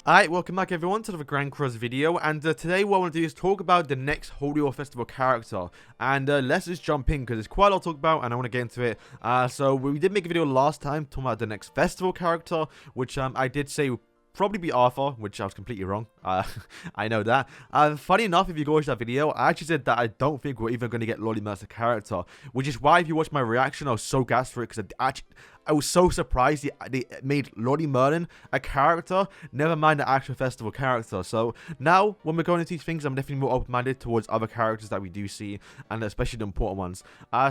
Alright, welcome back everyone to the Grand Cross video, and today what I want to do is talk about the next Holy War Festival character, and let's just jump in because there's quite a lot to talk about and I want to get into it. So we did make a video last time talking about the next festival character, which I did say would probably be Arthur, which I was completely wrong. I know that. Funny enough, if you go watch that video, I actually said that I don't think we're even going to get Lolly Mercer character, which is why if you watch my reaction, I was so gassed for it because I was so surprised they made Lolly Merlin a character, never mind the actual festival character. So now, when we're going into these things, I'm definitely more open-minded towards other characters that we do see, and especially the important ones.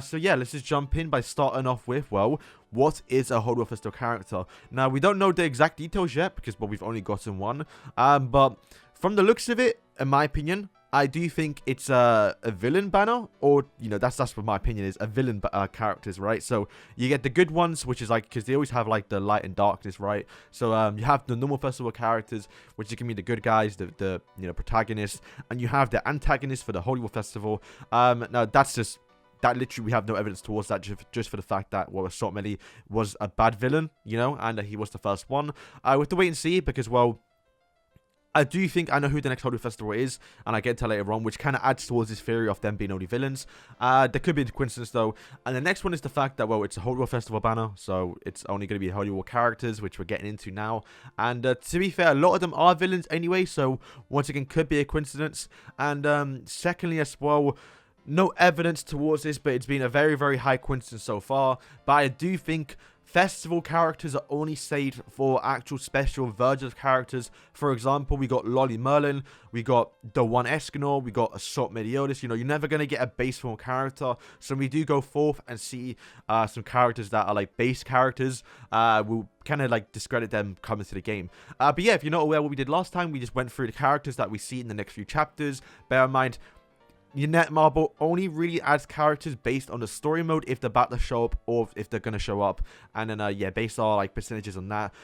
So yeah, let's just jump in by starting off with, well, what is a Holy War Festival character? Now, we don't know the exact details yet, because, well, we've only gotten one, but from the looks of it, in my opinion, I do think it's a villain banner, or, you know, that's what my opinion is, a villain characters, right? So, you get the good ones, which is like, because they always have, like, the light and darkness, right? So, you have the normal festival characters, which can be the good guys, the you know, protagonists, and you have the antagonists for the Holy War Festival. Now, that's just... that literally, we have no evidence towards that, just for the fact that, well, Assault Melee was a bad villain, you know, and he was the first one. We have to wait and see, because, well, I do think I know who the next Holy War Festival is, and I get to later on, which kind of adds towards this theory of them being only villains. There could be a coincidence, though. And the next one is the fact that, well, it's a Holy War Festival banner, so it's only going to be Holy War characters, which we're getting into now. And to be fair, a lot of them are villains anyway, so once again, could be a coincidence. And secondly, as well, no evidence towards this, but it's been a very, very high coincidence so far. But I do think festival characters are only saved for actual special versions of characters. For example, we got Lolly Merlin, we got the one Escanor, we got Assault Meliodas. You know, you're never going to get a base form character. So we do go forth and see some characters that are like base characters. We'll kind of like discredit them coming to the game. But yeah, if you're not aware what we did last time, we just went through the characters that we see in the next few chapters. Bear in mind, your Netmarble only really adds characters based on the story mode if they're about to show up or if they're going to show up. And then, yeah, based on, like, percentages on that.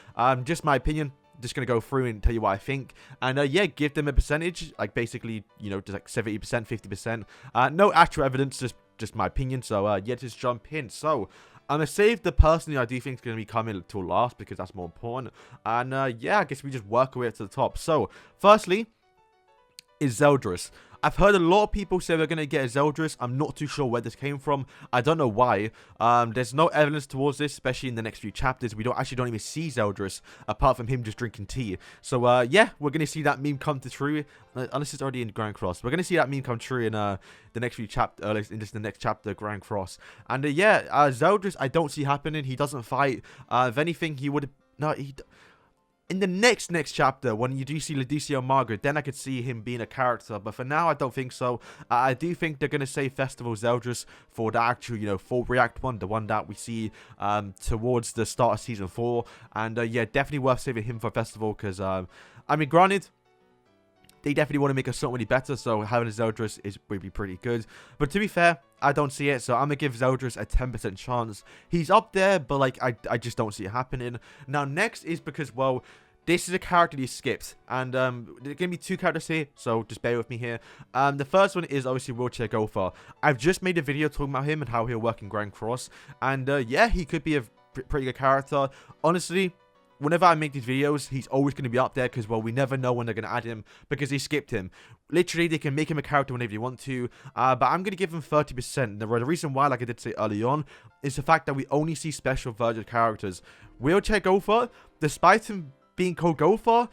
Just my opinion. Just going to go through and tell you what I think. And, yeah, give them a percentage. Like, basically, you know, just like 70%, 50%. No actual evidence, just my opinion. So, yeah, just jump in. So, I'm going to save the person who I do think is going to be coming till last because that's more important. And, yeah, I guess we just work our way up to the top. So, firstly, is Zeldras. I've heard a lot of people say they're going to get a Zeldras. I'm not too sure where this came from. I don't know why. There's no evidence towards this, especially in the next few chapters. We don't even see Zeldras, apart from him just drinking tea. So, yeah, we're going to see that meme come to true. Unless it's already in Grand Cross. We're going to see that meme come true in the next few chapters, in just the next chapter, Grand Cross. And, yeah, Zeldras, I don't see happening. He doesn't fight. If anything, he would... No, he... In the next chapter, when you do see Laetitia and Margaret, then I could see him being a character. But for now, I don't think so. I do think they're going to save Festival Zeldras for the actual, you know, full React one. The one that we see towards the start of Season 4. And, yeah, definitely worth saving him for Festival. Because, I mean, granted, they definitely want to make us something really better. So having a Zeldras would be pretty good. But to be fair, I don't see it. So I'm going to give Zeldras a 10% chance. He's up there, but, like, I just don't see it happening. Now, next is because, well, this is a character he skipped, and there are going to be two characters here, so just bear with me here. The first one is obviously Wheelchair Gopher. I've just made a video talking about him and how he'll work in Grand Cross, and yeah, he could be a pretty good character. Honestly, whenever I make these videos, he's always going to be up there because, well, we never know when they're going to add him because they skipped him. Literally, they can make him a character whenever they want to, but I'm going to give him 30%. The reason why, like I did say early on, is the fact that we only see special version characters. Wheelchair Gopher, despite him being called Gopher,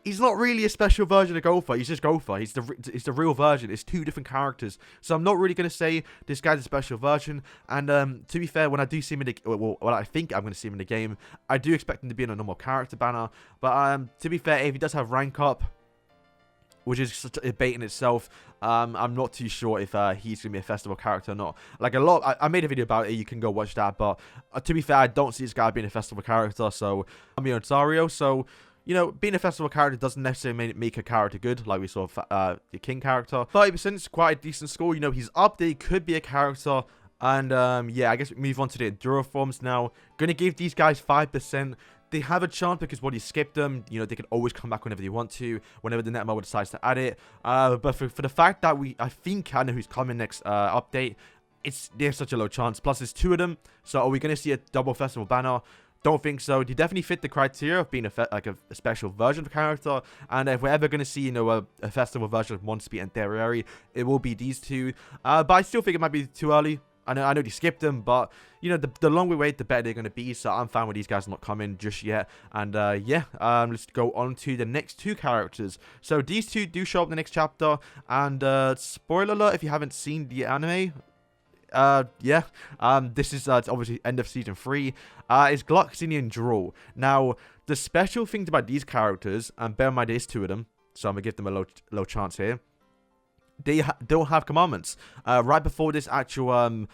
he's not really a special version of Gopher. He's just Gopher. He's the real version. It's two different characters. So I'm not really going to say this guy's a special version. And to be fair, when I do see him in the... Well, I think I'm going to see him in the game, I do expect him to be in a normal character banner. But to be fair, if he does have rank up, which is such a bait in itself, I'm not too sure if he's going to be a festival character or not. Like, a lot... I made a video about it. You can go watch that. But to be fair, I don't see this guy being a festival character. So I'm here on Zario. So... You know, being a festival character doesn't necessarily make a character good, like we saw the King character. 30% is quite a decent score. You know, he's up there. He could be a character. And, yeah, I guess we move on to the Enduro forms now. Going to give these guys 5%. They have a chance because when you skip them, you know, they can always come back whenever they want to, whenever the Netmarble decides to add it. But for the fact that I think I know who's coming next update, there's such a low chance. Plus, there's two of them. So are we going to see a double festival banner? Don't think so. They definitely fit the criteria of being a special version of the character. And if we're ever going to see, a festival version of Monster and Derriere, it will be these two. But I still think it might be too early. I know they skipped them, but, the longer we wait, the better they're going to be. So I'm fine with these guys not coming just yet. And, let's go on to the next two characters. So these two do show up in the next chapter. And, spoiler alert, if you haven't seen the anime, this is obviously end of season 3. It's Glucksini and Drool. Now, the special thing about these characters, and bear in mind there's 2 of them, so I'm gonna give them a low chance here. They don't have commandments. Right before this actual,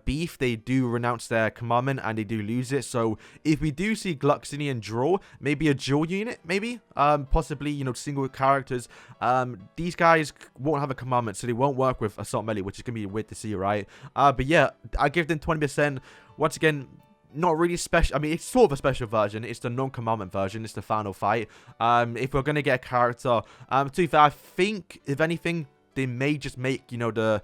beef, they do renounce their commandment and they do lose it. So if we do see Glucksini and Drool, maybe a dual unit, maybe, possibly, single characters, these guys won't have a commandment, so they won't work with Assault Melee, which is going to be weird to see, right? But yeah, I give them 20%. Once again, not really special. I mean, it's sort of a special version. It's the non-commandment version. It's the final fight. If we're going to get a character, to be fair, I think, if anything, they may just make, the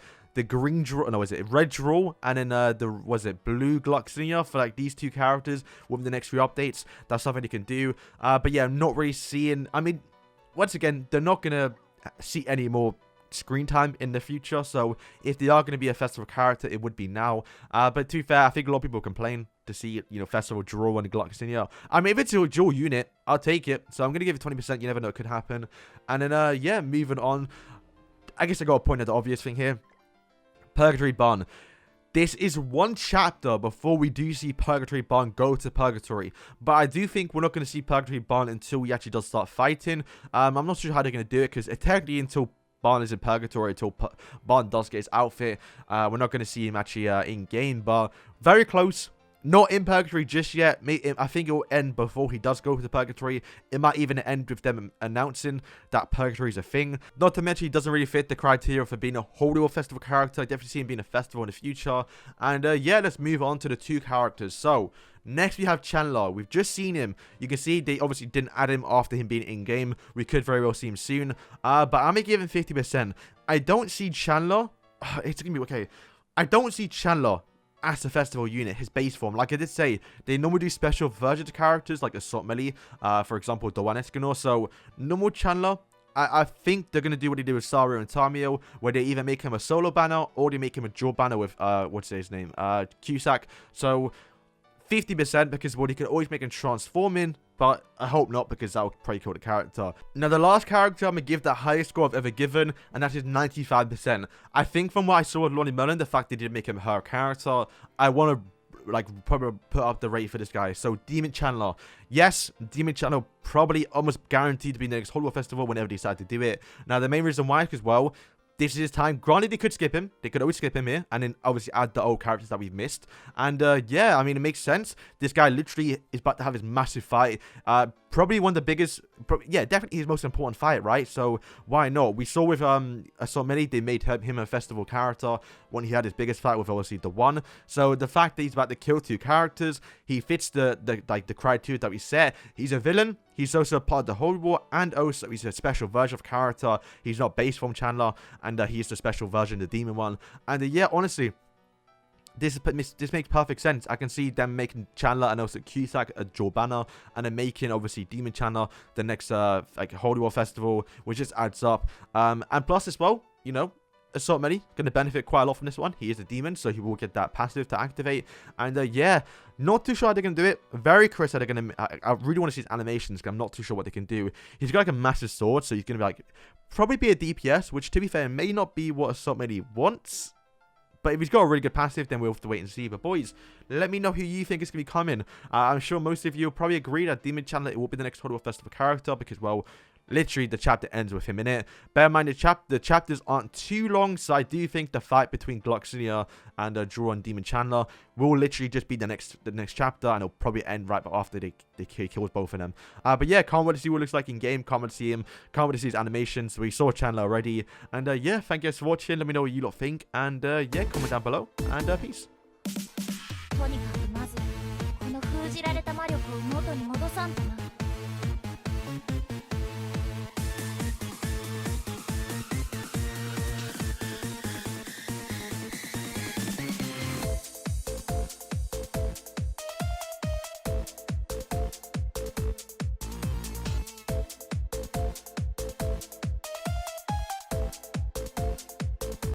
green draw, no, is it red draw, and then blue Glucksini for like these 2 characters within the next few updates. That's something they can do. But yeah, I'm not really seeing, I mean, once again, they're not going to see any more screen time in the future, so if they are going to be a festival character, it would be now. But to be fair, I think a lot of people complain to see, festival draw and Glucksini. I mean, if it's a dual unit, I'll take it, so I'm going to give it 20%. You never know, it could happen. And then, yeah, moving on, I guess I got to point at the obvious thing here. Purgatory Bun. This is one chapter before we do see Purgatory Bun go to Purgatory. But I do think we're not going to see Purgatory Bun until he actually does start fighting. I'm not sure how they're going to do it, because technically until Bun is in Purgatory, until Bun does get his outfit, we're not going to see him actually in-game. But very close. Not in Purgatory just yet. I think it will end before he does go to Purgatory. It might even end with them announcing that Purgatory is a thing. Not to mention, he doesn't really fit the criteria for being a Holy War Festival character. I definitely see him being a festival in the future. And yeah, let's move on to the 2 characters. So, next we have Chandler. We've just seen him. You can see they obviously didn't add him after him being in-game. We could very well see him soon. But I'm going to give him 50%. I don't see Chandler. It's going to be okay. I don't see Chandler as a festival unit, his base form. Like I did say, they normally do special versions of characters like Assault Melee, for example, Doan Escanor. So, normal Chandler, I think they're going to do what they did with Zario and Tamio, where they either make him a solo banner or they make him a dual banner with, what's his name, Cusack. So, 50%, because, well, they can always make him transform in, but I hope not, because that would probably kill the character. Now, the last character I'm going to give the highest score I've ever given, and that is 95%. I think from what I saw with Lonnie Mullen, the fact they did make him her character, I want to, probably put up the rate for this guy. So, Demon Chandler. Yes, Demon Chandler probably almost guaranteed to be in the next Holy War Festival whenever they decide to do it. Now, the main reason why is because, well, this is his time. Granted, they could skip him. They could always skip him here. And then obviously add the old characters that we've missed. And yeah, I mean, it makes sense. This guy literally is about to have his massive fight. Probably one of the biggest... yeah, definitely his most important fight, right? So, why not? We saw with Assault Melee, they made him a festival character when he had his biggest fight with, obviously, the one. So, the fact that he's about to kill 2 characters, he fits the criteria that we set. He's a villain. He's also part of the Holy War, and also he's a special version of character. He's not based from Chandler, and he's the special version, the demon one. And yeah, honestly, this makes perfect sense. I can see them making Chandler and also Cusack a dual banner, and then making obviously Demon Chandler the next Holy War Festival, which just adds up. And plus as well, Assault Melee going to benefit quite a lot from this one. He is a demon, so he will get that passive to activate. And yeah, not too sure how they're going to do it. Very curious how they're going to... I really want to see his animations, because I'm not too sure what they can do. He's got like a massive sword, so he's going to be probably be a DPS, which to be fair, may not be what Assault Melee wants. But if he's got a really good passive, then we'll have to wait and see. But boys, let me know who you think is going to be coming. I'm sure most of you will probably agree that Demon Chandler will be the next Holy War Festival character, because, well, literally the chapter ends with him in it. Bear in mind, the chapters aren't too long, so I do think the fight between Glucksini and Draw and Demon Chandler will literally just be the next chapter, and it'll probably end right after they kills both of them. But yeah, can't wait to see what it looks like in game. Can't wait to see him. Can't wait to see his animations. We saw Chandler already, and yeah, thank you guys for watching. Let me know what you lot think, and yeah, comment down below, and peace. とにかくまずこの封じられた魔力を元に戻さんとな。